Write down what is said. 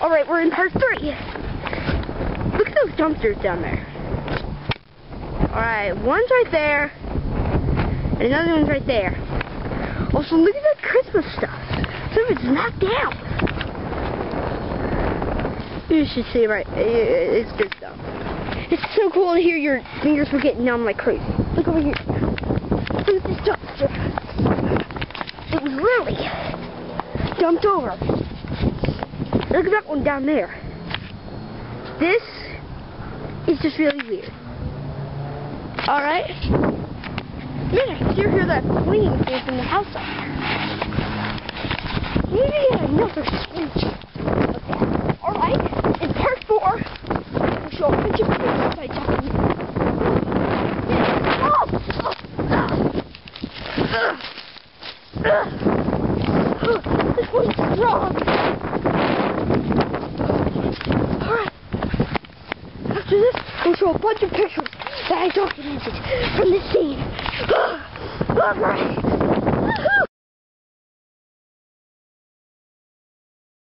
Alright, we're in part 3. Look at those dumpsters down there. Alright, one's right there. And another one's right there. Also, look at that Christmas stuff. Some of it's knocked down. You should see, right? It's good stuff. It's so cool to hear your fingers were getting numb like crazy. Look over here. Look at this dumpster. It was literally dumped over. Look at that one down there. This is just really weird. Alright. Man, I can still hear that swinging thing from the house up there. Maybe another screech. Okay. Alright. In part 4, we'll show a bunch of pictures by jumping. This one's strong. Alright. After this, we'll show a bunch of pictures that I documented from this scene. Alright.